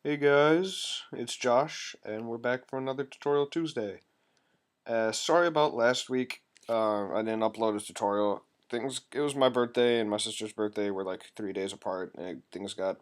Hey guys, it's Josh, and we're back for another Tutorial Tuesday. Sorry about last week. I didn't upload a tutorial. It was my birthday and my sister's birthday were like 3 days apart, and things got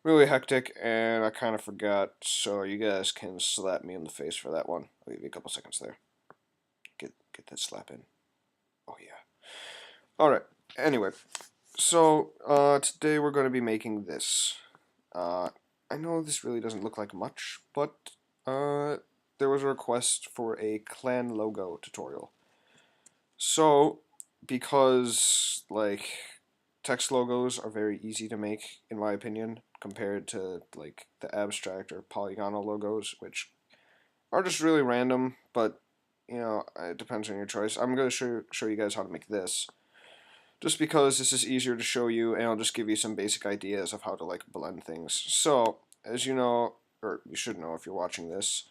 really hectic, and I kind of forgot. So you guys can slap me in the face for that one. I'll give you a couple seconds there. Get that slap in. Oh yeah. All right. Anyway, so today we're going to be making this. Uh, I know this really doesn't look like much, but uh, there was a request for a clan logo tutorial. So, because like text logos are very easy to make, in my opinion, compared to like the abstract or polygonal logos, which are just really random, but it depends on your choice. I'm going to show you guys how to make this. Just because this is easier to show you, and I'll just give you some basic ideas of how to like blend things. So, as you know, or you should know if you're watching this,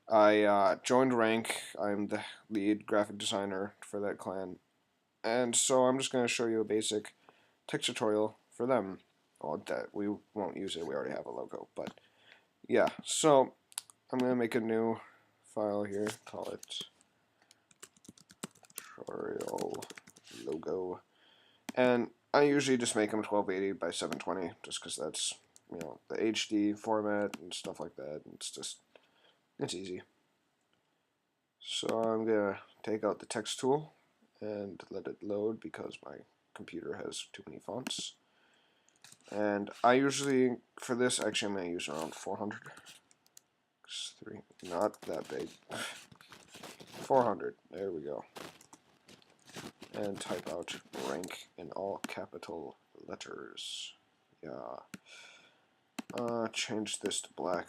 I joined rank. I'm the lead graphic designer for that clan, and so I'm just going to show you a basic text tutorial for them. Well, that we won't use it. We already have a logo, but yeah. So I'm going to make a new file here. Call it tutorial logo. And I usually just make them 1280 by 720 just because that's, the HD format and stuff like that. It's easy. So I'm going to take out the text tool and let it load because my computer has too many fonts. And I usually, for this, actually I'm going to use around 400. 3, not that big. 400, there we go. And type out rank in all capital letters. Yeah. Change this to black.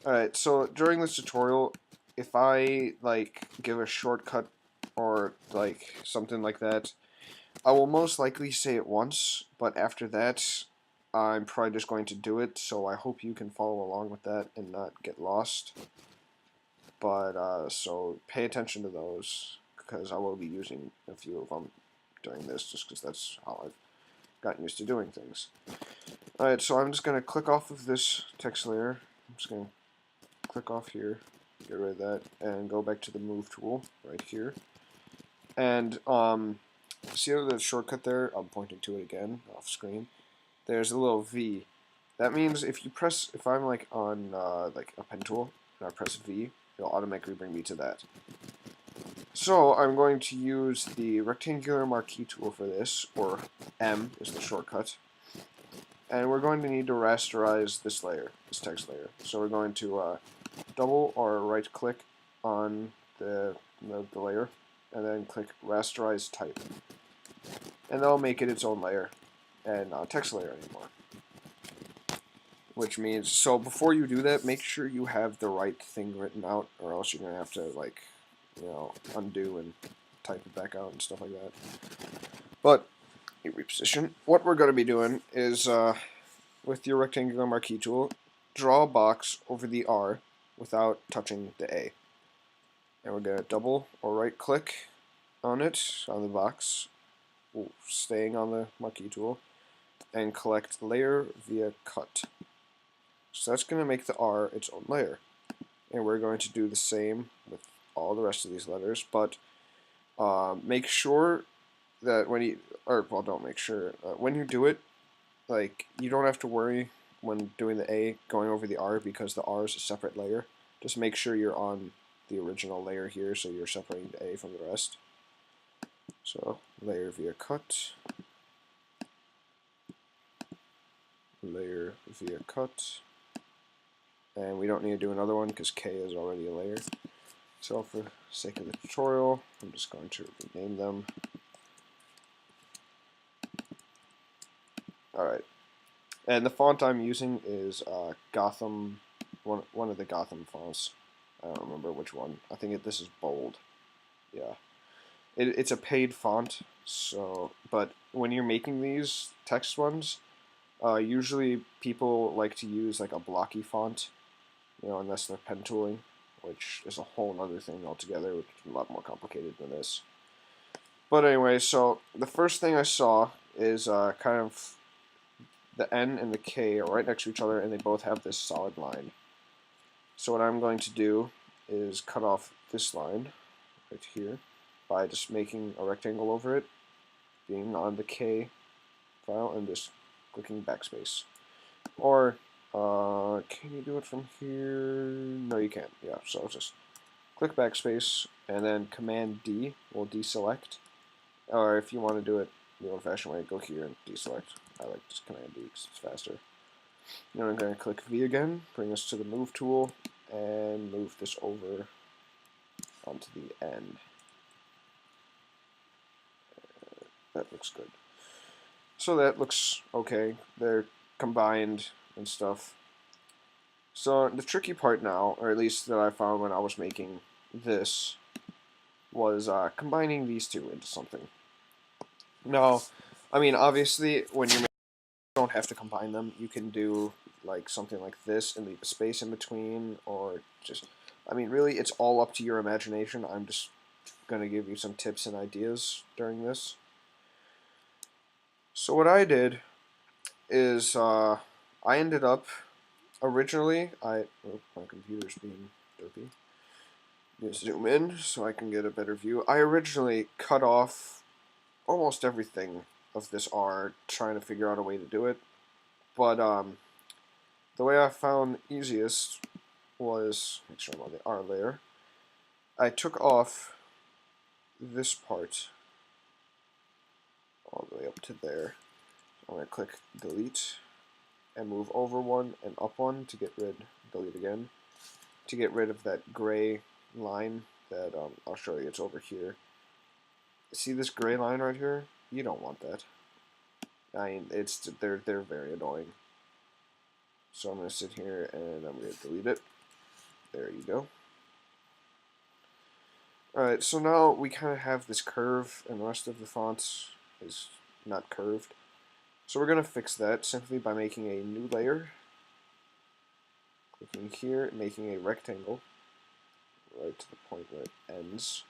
Alright, so during this tutorial, if I, like, give a shortcut or, like, something like that, I will most likely say it once, but after that, I'm probably just going to do it, so I hope you can follow along with that and not get lost. But, so pay attention to those, because I will be using a few of them during this, just because that's how I've gotten used to doing things. Alright, so I'm just going to click off of this text layer. I'm just going to click off here, get rid of that, and go back to the move tool right here. And see the shortcut there? I'm pointing to it again off screen. There's a little V. That means if I'm like on like a pen tool and I press V, it'll automatically bring me to that. So I'm going to use the rectangular marquee tool for this, or M is the shortcut. And we're going to need to rasterize this layer, this text layer. So we're going to double or right click on the layer, and then click rasterize type. And that'll make it its own layer, and not a text layer anymore. Which means, so before you do that, make sure you have the right thing written out, or else you're going to have to, like, undo and type it back out and stuff like that. But, you reposition. What we're going to be doing is, with your rectangular marquee tool, draw a box over the R without touching the A. And we're going to double or right click on it, on the box, staying on the marquee tool, and collect layer via cut. So that's going to make the R its own layer. And we're going to do the same with all the rest of these letters, but make sure that don't make sure, when you do it, like, you don't have to worry when doing the A going over the R because the R is a separate layer. Just make sure you're on the original layer here so you're separating the A from the rest. So, layer via cut, layer via cut, and we don't need to do another one because K is already a layer. So for the sake of the tutorial, I'm just going to rename them. Alright, and the font I'm using is Gotham, one of the Gotham fonts. I don't remember which one. I think this is bold. Yeah. It's a paid font, so, but when you're making these text ones, usually people like to use like a blocky font, unless they're pen tooling, which is a whole other thing altogether, which is a lot more complicated than this. But anyway, so the first thing I saw is kind of the N and the K are right next to each other, and they both have this solid line. So what I'm going to do is cut off this line right here by just making a rectangle over it, being on the K file, and just clicking backspace. Or can you do it from here? No, you can't. Yeah, so just click backspace and then Command D will deselect. Or if you want to do it the old-fashioned way, go here and deselect. I like just Command D because it's faster. Then I'm going to click V again, bring us to the Move tool, and move this over onto the end. That looks good. So that looks okay. They're combined and stuff. So the tricky part now, or at least that I found when I was making this, was combining these two into something. Now, I mean, obviously, when you don't have to combine them, you can do like something like this and leave a space in between, or just, I mean, really, it's all up to your imagination. I'm just going to give you some tips and ideas during this. So what I did is I ended up originally, oh, my computer's being derpy. Just zoom in so I can get a better view. I originally cut off almost everything of this R, trying to figure out a way to do it. But the way I found easiest was, make sure I'm on the R layer. I took off this part all the way up to there. I'm going to click delete and move over one and up one to get rid, delete again, to get rid of that gray line that I'll show you. It's over here. See this gray line right here? You don't want that. I mean, they're very annoying. So I'm going to sit here and I'm going to delete it. There you go. Alright, so now we kind of have this curve, and the rest of the fonts is not curved. So we're going to fix that simply by making a new layer. Clicking here, making a rectangle right to the point where it ends.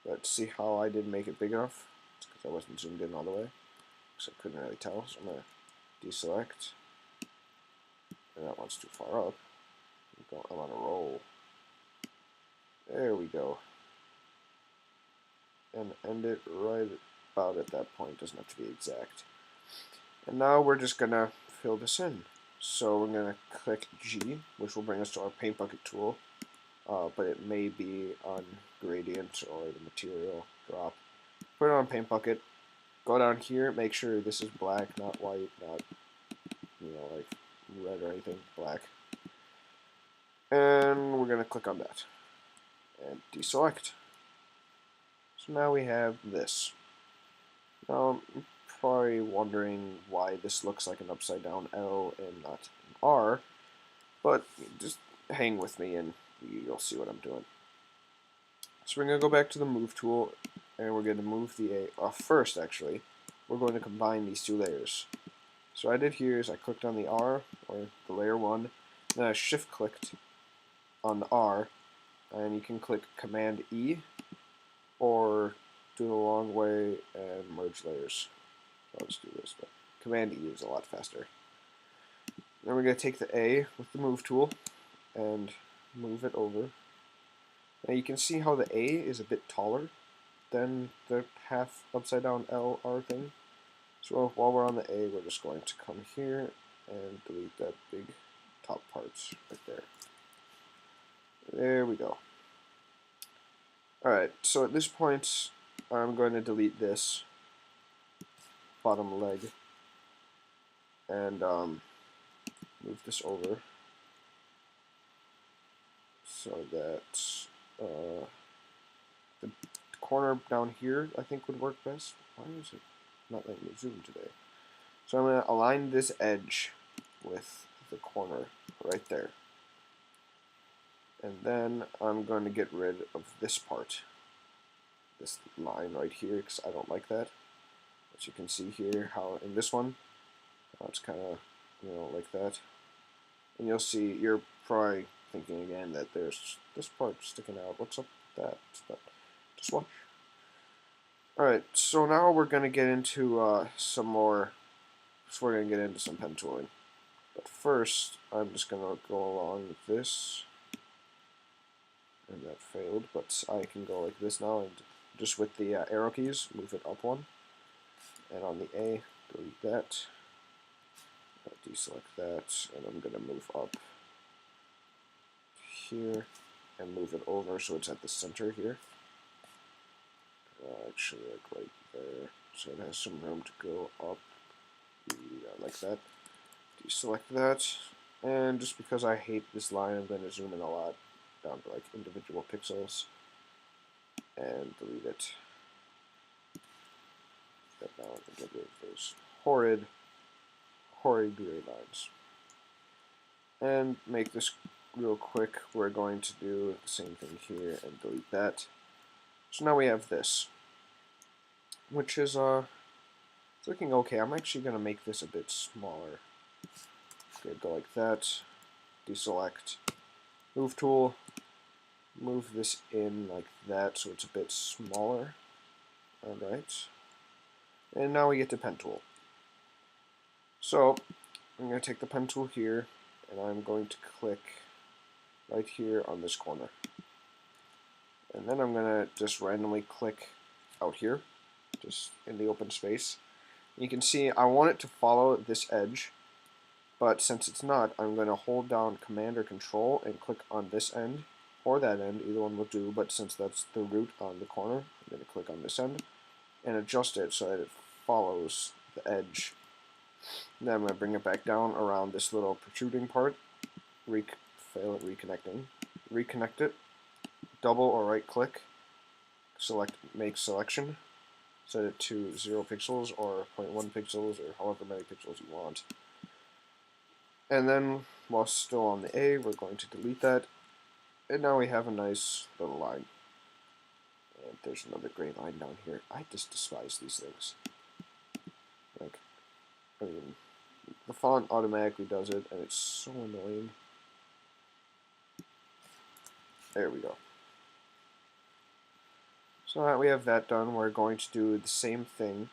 Let's see how I didn't make it big enough. It's because I wasn't zoomed in all the way, so I couldn't really tell. So I'm going to deselect. And that one's too far up. I'm on a roll. There we go. And end it right about at that point. Doesn't have to be exact. And now we're just going to fill this in. So we're going to click G, which will bring us to our paint bucket tool. But it may be on gradient or the material drop. Put it on paint bucket. Go down here. Make sure this is black, not white, not like red or anything. Black. And we're going to click on that and deselect. So now we have this. Now I'm probably wondering why this looks like an upside down L and not an R, but just hang with me and you'll see what I'm doing. So we're going to go back to the Move tool, and we're going to move the A off first, actually. We're going to combine these two layers. So what I did here is I clicked on the R, or the layer 1, then I shift-clicked on the R, and you can click Command E, or do the long way and merge layers. So I'll just do this, but Command E is a lot faster. Then we're going to take the A with the Move tool, and move it over. Now you can see how the A is a bit taller than the half upside down L R thing. So while we're on the A, we're just going to come here and delete that big top parts right there. There we go. Alright, so at this point, I'm going to delete this bottom leg and move this over so that the corner down here, I think, would work best. Why is it not letting me zoom today? So I'm going to align this edge with the corner right there. And then I'm going to get rid of this part, this line right here, because I don't like that. As you can see here, how in this one, it's kind of, like that. And you'll see, you're probably thinking again that there's this part sticking out. What's up with that? But just watch. Alright, so now we're going to get into some more So we're going to get into some pen tooling. But first, I'm just going to go along with this. And that failed, but I can go like this now, and just with the arrow keys, move it up one. And on the A, delete that. Deselect that, and I'm going to move up here and move it over so it's at the center here. Actually, like right there, so it has some room to go up. Yeah, like that. Deselect that, and just because I hate this line, I'm going to zoom in a lot down to like individual pixels and delete it. That down and get rid of those horrid gray lines. And make this real quick. We're going to do the same thing here and delete that. So now we have this, which is it's looking okay. I'm actually going to make this a bit smaller. Okay, go like that. Deselect. Move tool. Move this in like that so it's a bit smaller. Alright. And now we get to pen tool. So I'm going to take the pen tool here and I'm going to click right here on this corner. And then I'm going to just randomly click out here, just in the open space. You can see I want it to follow this edge, but since it's not, I'm going to hold down Command or Control and click on this end or that end, either one will do, but since that's the root on the corner, I'm going to click on this end and adjust it so that it follows the edge. Then I'm going to bring it back down around this little protruding part, fail at reconnecting, reconnect it, double or right click, select make selection, set it to 0 pixels or 0.1 pixels or however many pixels you want. And then while still on the A, we're going to delete that, and now we have a nice little line. And there's another gray line down here. I just despise these things. Like, I mean, the font automatically does it, and it's so annoying. There we go. So now we have that done, we're going to do the same thing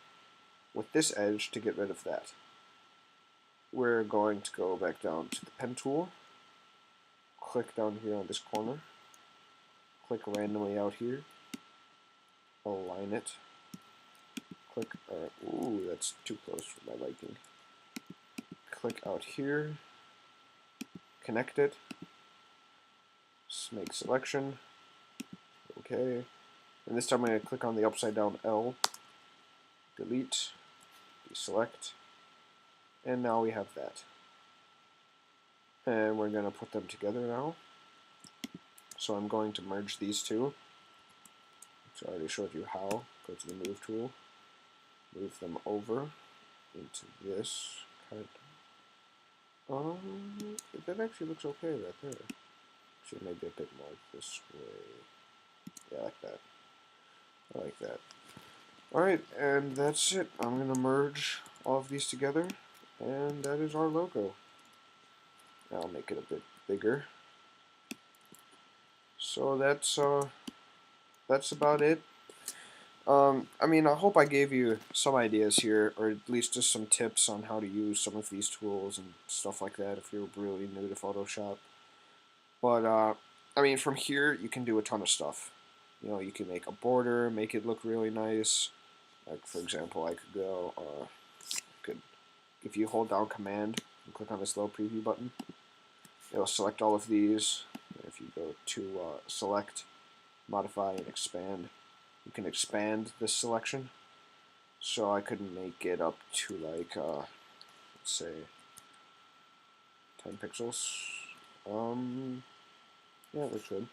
with this edge to get rid of that. We're going to go back down to the pen tool, click down here on this corner, click randomly out here, align it, click, ooh, that's too close for my liking. Click out here, connect it, make selection, okay, and this time I'm going to click on the upside down L, delete, deselect, and now we have that. And we're going to put them together now. So I'm going to merge these two. So I already showed you how. Go to the move tool, move them over into this kind of. That actually looks okay right there. Actually, maybe a bit more this way. Yeah, like that. I like that. Alright, and that's it. I'm going to merge all of these together, and that is our logo. Now I'll make it a bit bigger. So that's about it. I mean, I hope I gave you some ideas here, or at least just some tips on how to use some of these tools and stuff like that if you're really new to Photoshop. But, I mean, from here, you can do a ton of stuff. You know, you can make a border, make it look really nice. Like, for example, I could go, if you hold down Command and click on this little preview button, it'll select all of these. If you go to Select, Modify, and Expand, you can expand this selection. So I could make it up to like, let's say, 10 pixels. Yeah, we should.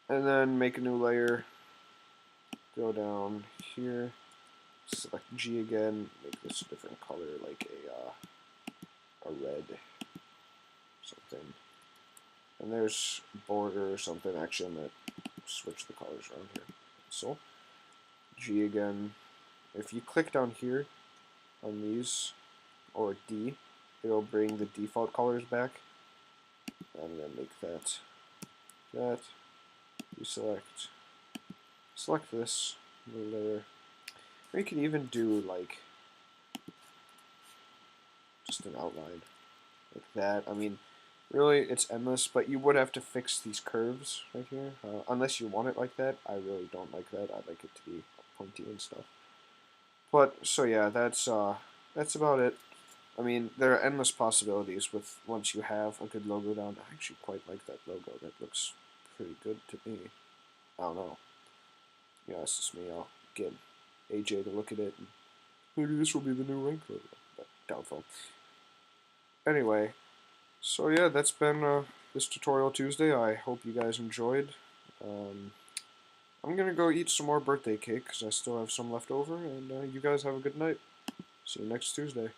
And then make a new layer. Go down here. Select G again. Make this a different color, like a red something. And there's border or something. Actually, I'm gonna switch the colors around here. So G again. If you click down here on these, or D, it'll bring the default colors back. I'm gonna make that. Deselect. Select this new layer. Or you can even do like just an outline like that. I mean, really, it's endless, but you would have to fix these curves right here. Unless you want it like that. I really don't like that. I like it to be pointy and stuff. But, so yeah, that's about it. I mean, there are endless possibilities with once you have a good logo down. I actually quite like that logo. That looks pretty good to me. I don't know. Yeah, it's just me. I'll get AJ to look at it, and maybe this will be the new rank logo. But doubtful. Anyway, so yeah, that's been this tutorial Tuesday. I hope you guys enjoyed. Um, I'm gonna go eat some more birthday cake because I still have some left over, and you guys have a good night. See you next Tuesday.